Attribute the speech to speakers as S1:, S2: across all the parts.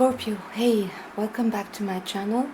S1: Scorpio, hey, welcome back to my channel.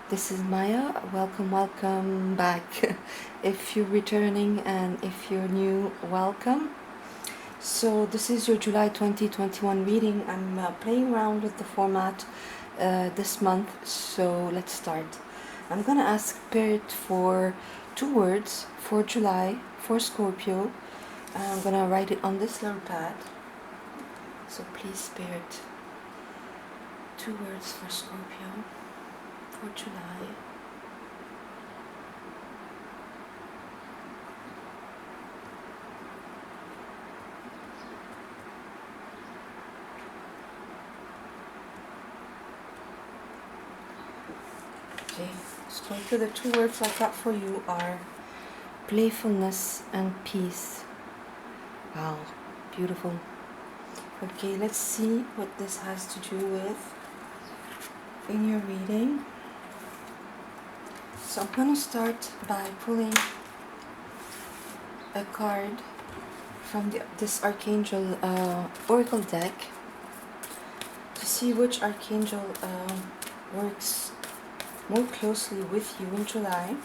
S1: This is Maya. Welcome back. If you're returning and if you're new, welcome. So this is your July 2021 reading. I'm playing around with the format this month, so let's start. I'm gonna ask Spirit for 2 words for July for Scorpio. I'm gonna write it on this little pad. So please, Spirit, 2 words for Scorpio for July. Okay, Scorpio, the 2 words I got for you are playfulness and peace. Wow, beautiful. Okay, let's see what this has to do with in your reading. So I'm going to start by pulling a card from this Archangel Oracle deck to see which Archangel works more closely with you in July.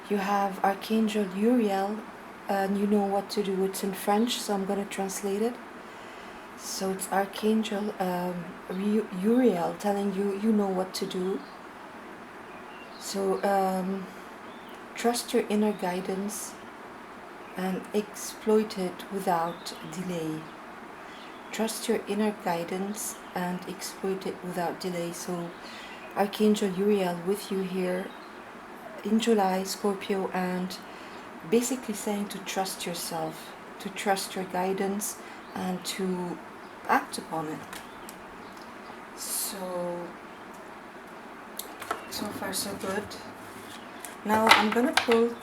S1: You have Archangel Uriel, and you know what to do. It's in French, so I'm going to translate it. So it's Archangel Uriel telling you, you know what to do. So trust your inner guidance and exploit it without delay. Trust your inner guidance and exploit it without delay. So Archangel Uriel with you here in July, Scorpio, and basically saying to trust yourself, to trust your guidance and to act upon it. So far so good. Now I'm gonna pull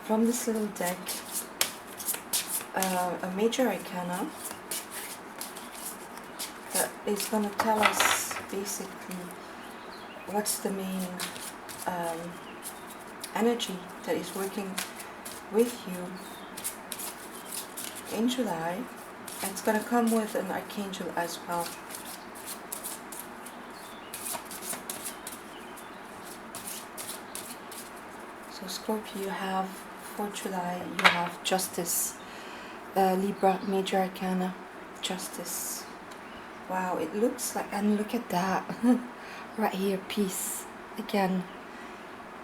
S1: from this little deck a major arcana that is gonna tell us basically what's the main energy that is working with you in July. It's going to come with an archangel as well. So Scorpio, you have for July, you have Justice, Libra, Major Arcana, Justice. Wow, it looks like, and look at that, right here, peace. Again,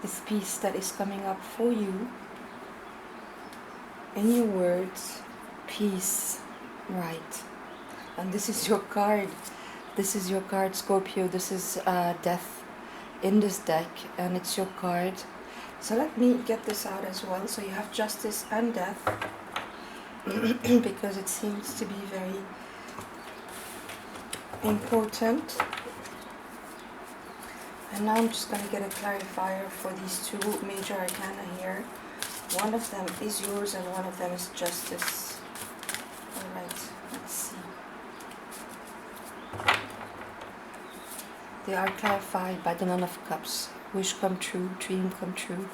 S1: this peace that is coming up for you in your words, peace. Right, and this is your card. This is your card, Scorpio. This is death in this deck, and it's your card. So let me get this out as well. So you have justice and death because it seems to be very important. And now I'm just going to get a clarifier for these 2 major arcana here. One of them is yours and one of them is justice. Alright, let's see. They are clarified by the Nine of Cups. Wish come true, dream come true,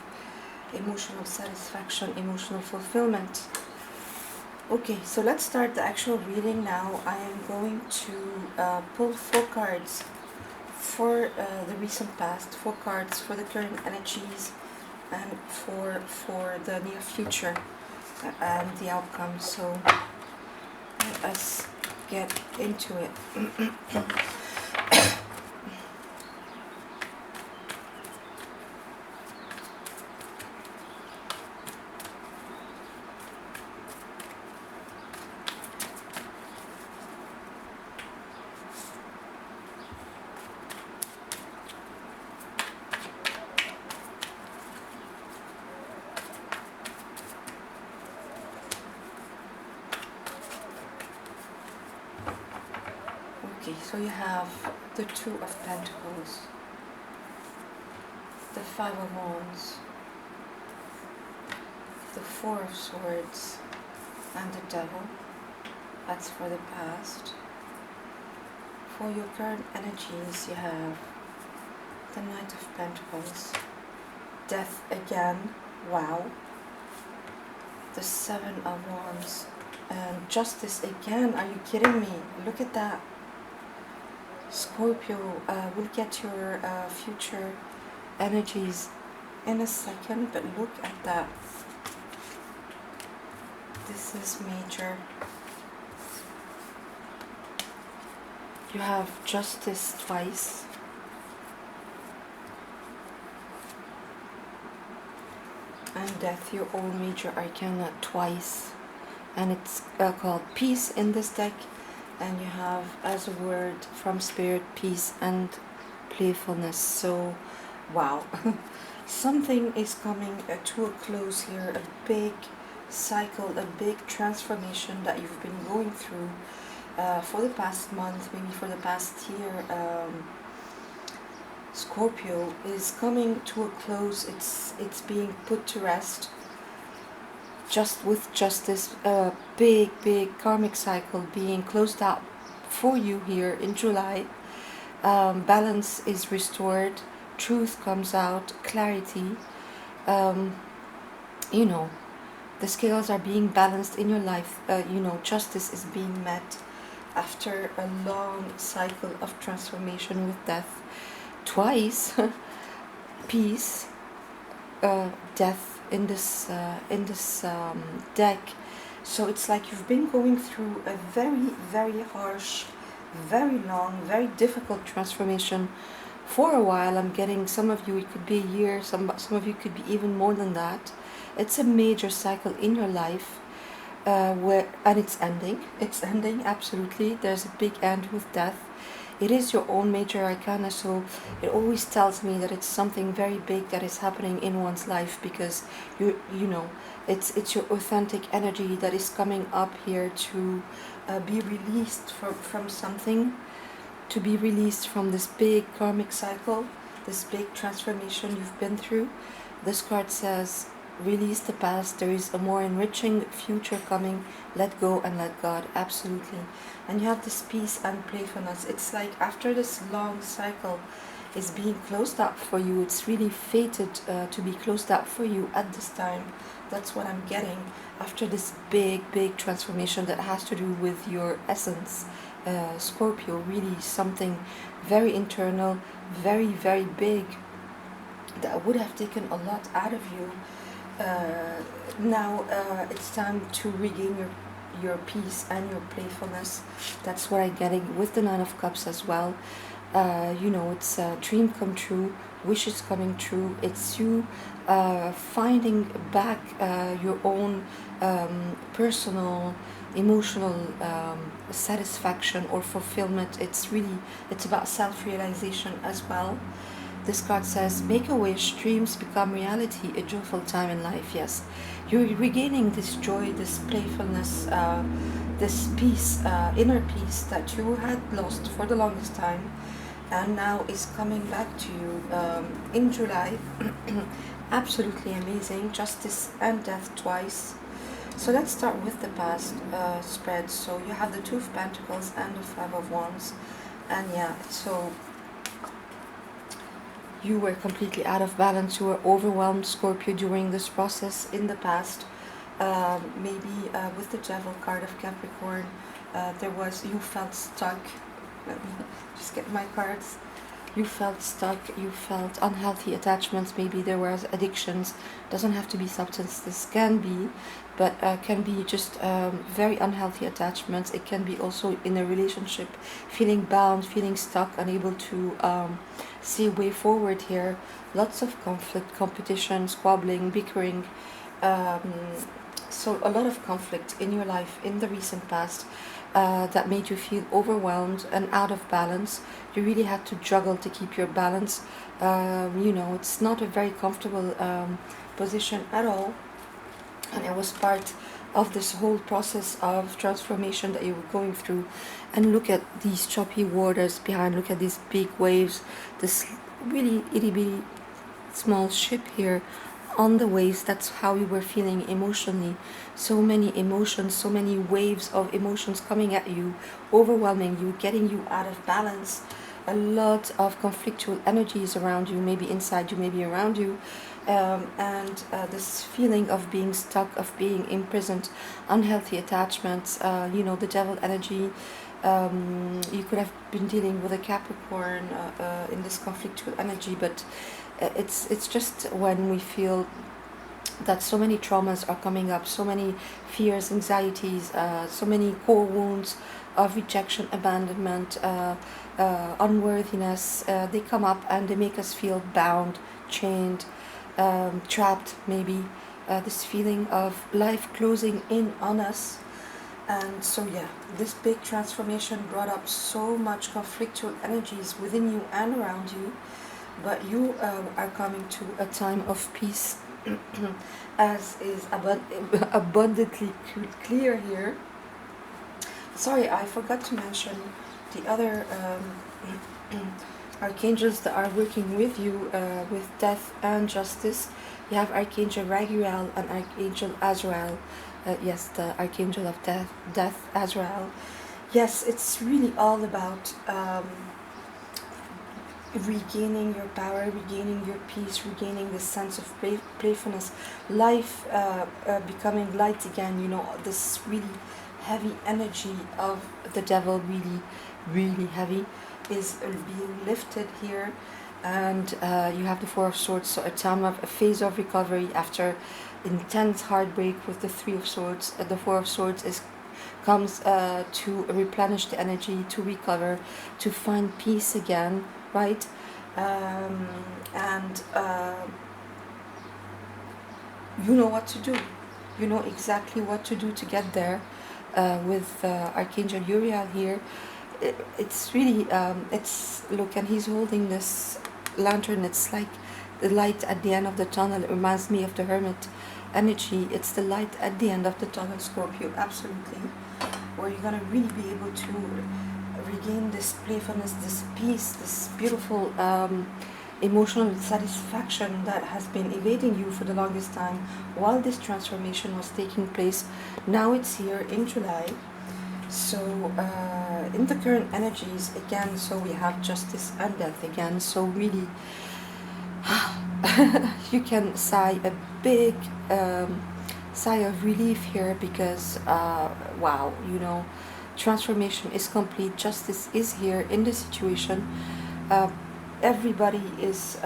S1: emotional satisfaction, emotional fulfillment. Okay, so let's start the actual reading now. I am going to pull 4 cards for the recent past, 4 cards for the current energies, and for the near future and the outcome. So let us get into it. Okay, so you have the 2 of Pentacles, the 5 of Wands, the 4 of Swords, and the Devil. That's for the past. For your current energies, you have the Knight of Pentacles, Death again, wow, the Seven of Wands. And Justice again. Are you kidding me? Look at that. Scorpio, we'll get your future energies in a second, but look at that. This is major. You have Justice twice. And Death, your own major arcana, twice. And it's called Peace in this deck. And you have as a word from Spirit, peace and playfulness. So, wow. Something is coming to a close here. A big cycle, a big transformation that you've been going through for the past month, maybe for the past year. Scorpio is coming to a close. It's being put to rest. Just with Justice, a big karmic cycle being closed out for you here in July. Balance is restored, truth comes out, clarity. You know, the scales are being balanced in your life. You know, justice is being met after a long cycle of transformation with Death. Twice, peace, Death in this deck. So it's like you've been going through a very harsh, very long, very difficult transformation for a while. I'm getting some of you, it could be a year, some of you could be even more than that. It's a major cycle in your life, and it's ending absolutely. There's a big end with Death. It is your own major arcana, so it always tells me that it's something very big that is happening in one's life, because you know, it's your authentic energy that is coming up here to be released from something, to be released from this big karmic cycle, this big transformation you've been through. This card says, release the past, there is a more enriching future coming, let go and let God, absolutely. And you have this peace and playfulness. It's like after this long cycle is being closed up for you, it's really fated to be closed up for you at this time. That's what I'm getting after this big transformation that has to do with your essence. Scorpio, really something very internal, very big, that would have taken a lot out of you. Now it's time to regain your peace and your playfulness. That's what I'm getting with the Nine of Cups as well. You know, it's a dream come true, wishes coming true. It's you finding back your own personal, emotional satisfaction or fulfillment. It's about self-realization as well. This card says, make a wish, dreams become reality, a joyful time in life. Yes, you're regaining this joy, this playfulness, this peace, inner peace that you had lost for the longest time, and now is coming back to you in July. Absolutely amazing. Justice and Death twice. So let's start with the past spread. So you have the Two of Pentacles and the Five of Wands. And yeah, so you were completely out of balance, you were overwhelmed, Scorpio, during this process in the past. Maybe with the Devil card of Capricorn, you felt stuck. Let me just get my cards. You felt stuck, you felt unhealthy attachments, maybe there was addictions. Doesn't have to be substances, can be, but can be just very unhealthy attachments. It can be also in a relationship, feeling bound, feeling stuck, unable to see a way forward here. Lots of conflict, competition, squabbling, bickering. So a lot of conflict in your life in the recent past that made you feel overwhelmed and out of balance. You really had to juggle to keep your balance. You know, it's not a very comfortable position at all. And it was part of this whole process of transformation that you were going through. And look at these choppy waters behind, look at these big waves, this really itty-bitty small ship here on the waves. That's how you were feeling emotionally. So many emotions, so many waves of emotions coming at you, overwhelming you, getting you out of balance. a lot of conflictual energies around you, maybe inside you, maybe around you, and this feeling of being stuck, of being imprisoned, unhealthy attachments, the devil energy. You could have been dealing with a Capricorn in this conflictual energy, but it's just when we feel that so many traumas are coming up, so many fears, anxieties, so many core wounds of rejection, abandonment, unworthiness. They come up and they make us feel bound, chained, trapped, maybe. This feeling of life closing in on us. And so, yeah, this big transformation brought up so much conflictual energies within you and around you, but you are coming to a time of peace, as is abundantly clear here. Sorry, I forgot to mention the other archangels that are working with you with death and justice. You have Archangel Raguel and Archangel Azrael. Yes, the Archangel of Death, Azrael. Yes, it's really all about regaining your power, regaining your peace, regaining this sense of playfulness, life becoming light again. This really heavy energy of the devil, really heavy, is being lifted here. And you have the Four of Swords, so a time of a phase of recovery after intense heartbreak with the Three of Swords. The Four of Swords comes to replenish the energy, to recover, to find peace again, right? And you know what to do. You know exactly what to do to get there. With Archangel Uriel here, it's really look, and he's holding this lantern. It's like the light at the end of the tunnel. It reminds me of the Hermit energy. It's the light at the end of the tunnel, Scorpio, absolutely, where you're gonna really be able to regain this playfulness, this peace, this beautiful emotional satisfaction that has been evading you for the longest time while this transformation was taking place. Now it's here in July. So in the current energies again, so we have justice and death again. So really you can sigh a big sigh of relief here, because wow, transformation is complete, justice is here in the situation. Everybody is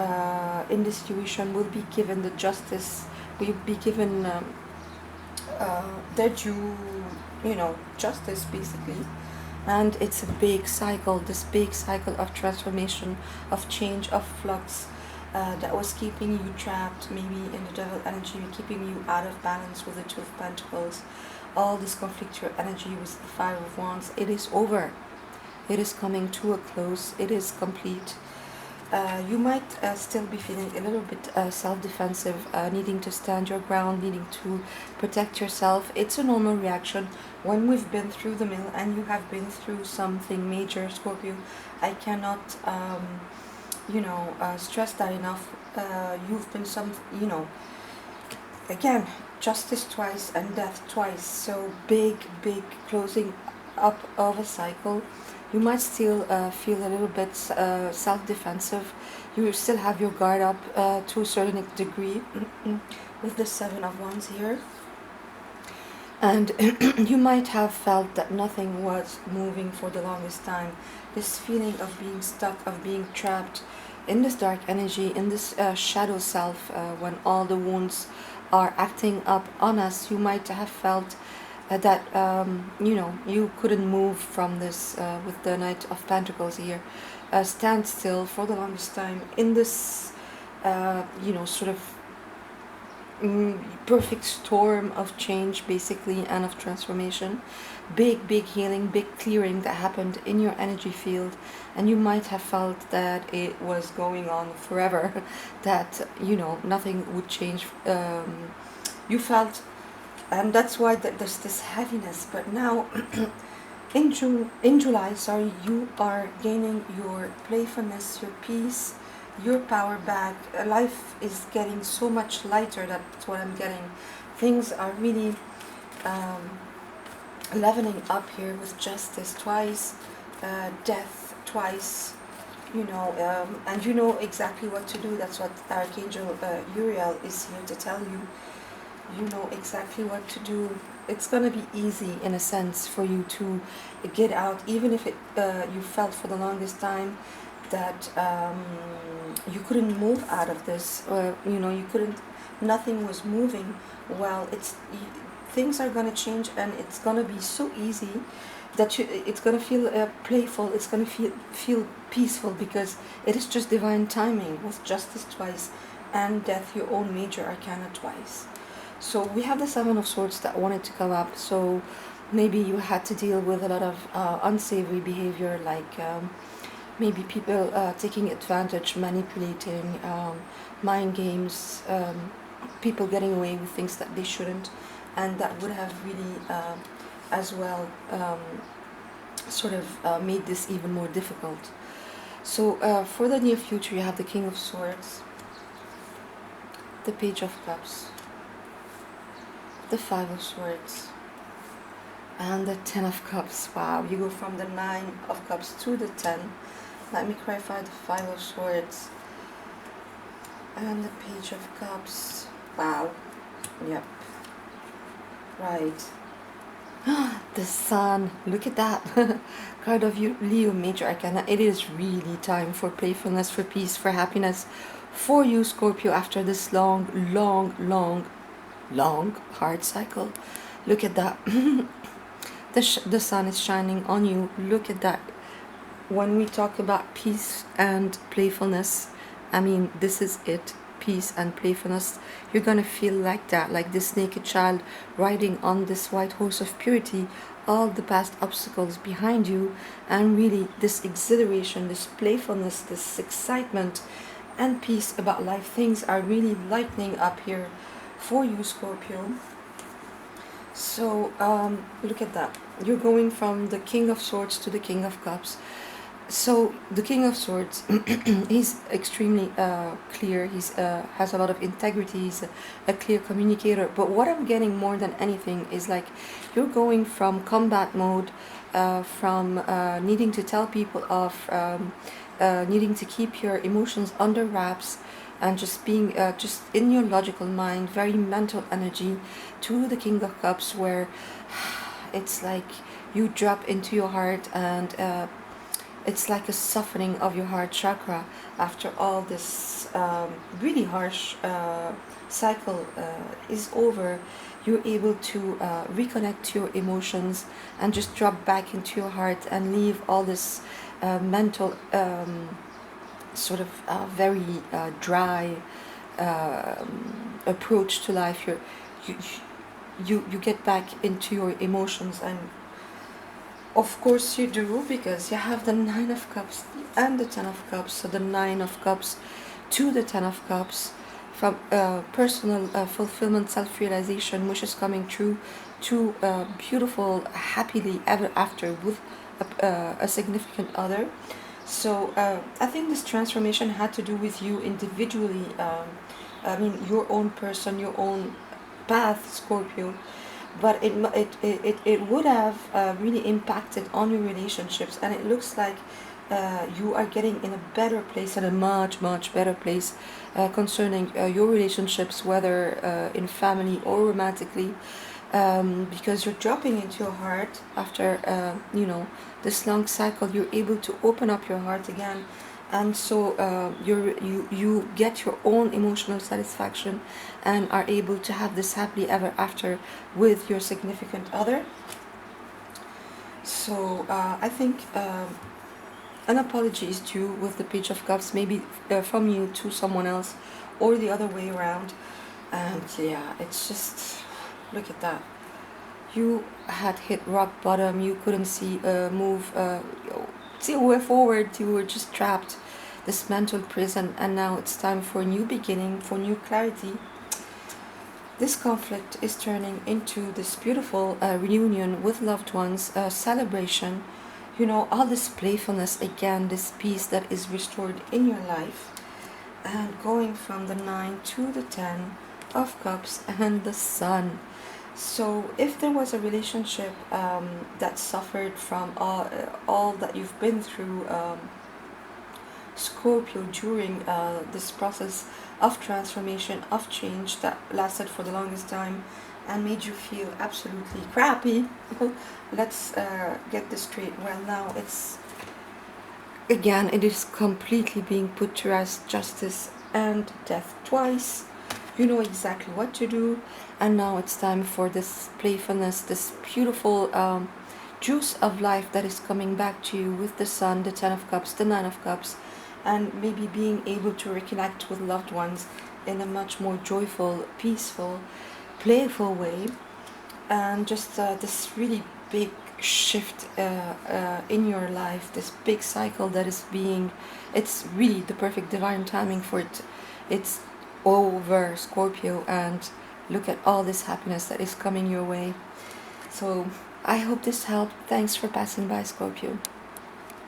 S1: in this situation will be given the justice, will be given their due, justice basically. And it's a big cycle, this big cycle of transformation, of change, of flux, that was keeping you trapped, maybe in the devil energy, keeping you out of balance with the Two of Pentacles. All this conflictual energy with the Five of Wands, it is over. It is coming to a close. It is complete. You might still be feeling a little bit self-defensive, needing to stand your ground, needing to protect yourself. It's a normal reaction when we've been through the mill and you have been through something major, Scorpio. I cannot, stress that enough. You've been again, justice twice and death twice. So big closing up of a cycle. You might still feel a little bit self-defensive. You still have your guard up to a certain degree with the Seven of Wands here. And you might have felt that nothing was moving for the longest time. This feeling of being stuck, of being trapped in this dark energy, in this shadow self, when all the wounds are acting up on us, you might have felt that you couldn't move from this with the Knight of Pentacles here. Stand still for the longest time in this sort of perfect storm of change basically, and of transformation. Big healing, big clearing that happened in your energy field, and you might have felt that it was going on forever, that nothing would change. You felt, and that's why there's this heaviness. But now in July, you are gaining your playfulness, your peace, your power back. Life is getting so much lighter. That's what I'm getting. Things are really leveling up here with justice twice, death twice, and you know exactly what to do. That's what Archangel Uriel is here to tell you. You know exactly what to do. It's gonna be easy in a sense for you to get out, even if you felt for the longest time that you couldn't move out of this. You couldn't. Nothing was moving. Well, things are gonna change, and it's gonna be so easy that it's gonna feel playful. It's gonna feel peaceful because it is just divine timing with Justice twice, and Death, your own major arcana, twice. So we have the Seven of Swords that wanted to come up. So maybe you had to deal with a lot of unsavory behavior, like maybe people taking advantage, manipulating, mind games, people getting away with things that they shouldn't, and that would have really, as well, sort of made this even more difficult. So for the near future, you have the King of Swords, the Page of Cups, the Five of Swords, and the Ten of Cups. Wow, you go from the Nine of Cups to the 10. Let me clarify the Five of Swords and the Page of Cups. Wow. Yep. Right. The Sun. Look at that. Card of Leo Major Arcana. It is really time for playfulness, for peace, for happiness, for you, Scorpio, after this long, long, long, long hard cycle. Look at that. The sun is shining on you. Look at that. When we talk about peace and playfulness, I mean, this is it. Peace and playfulness. You're gonna feel like that, like this naked child riding on this white horse of purity, all the past obstacles behind you, and really this exhilaration, this playfulness, this excitement and peace about life. Things are really lightening up here for you, Scorpio. So look at that. You're going from the King of Swords to the King of Cups. So the King of Swords, he's extremely clear. He's has a lot of integrity. He's a clear communicator. But what I'm getting more than anything is like you're going from combat mode, from needing to tell people off, needing to keep your emotions under wraps, and just being just in your logical mind, very mental energy, to the King of Cups, where it's like you drop into your heart, and it's like a softening of your heart chakra after all this really harsh cycle is over. You're able to reconnect to your emotions and just drop back into your heart and leave all this mental sort of very dry approach to life. You, you get back into your emotions, and of course you do, because you have the Nine of Cups and the Ten of Cups. So the Nine of Cups to the Ten of Cups, from personal fulfillment, self-realization, wishes coming true, to beautiful, happily ever after with a significant other. So I think this transformation had to do with you individually. I mean, your own person, your own path, Scorpio. But it would have really impacted on your relationships, and it looks like you are getting in a better place, and a much, much better place concerning your relationships, whether in family or romantically. Because you're dropping into your heart after this long cycle. You're able to open up your heart again, and so you get your own emotional satisfaction and are able to have this happily ever after with your significant other. So I think an apology is due with the Page of Cups, maybe from you to someone else, or the other way around. And yeah, it's just, look at that. You had hit rock bottom. You couldn't see move see a way forward. You were just trapped, this mental prison, and now it's time for a new beginning, for new clarity. This conflict is turning into this beautiful reunion with loved ones, celebration, all this playfulness again, this peace that is restored in your life. And going from the 9 to the 10 of Cups and the Sun. So if there was a relationship that suffered from all that you've been through, Scorpio during this process of transformation, of change that lasted for the longest time and made you feel absolutely crappy. Let's get this straight. Well, now it's again, it is completely being put to rest, justice and death twice. You know exactly what to do, and now it's time for this playfulness, this beautiful juice of life that is coming back to you with the Sun, the Ten of Cups, the Nine of Cups, and maybe being able to reconnect with loved ones in a much more joyful, peaceful, playful way, and just this really big shift in your life, this big cycle that is being, it's really the perfect divine timing for it. It's over, Scorpio, and look at all this happiness that is coming your way. So I hope this helped. Thanks for passing by, Scorpio.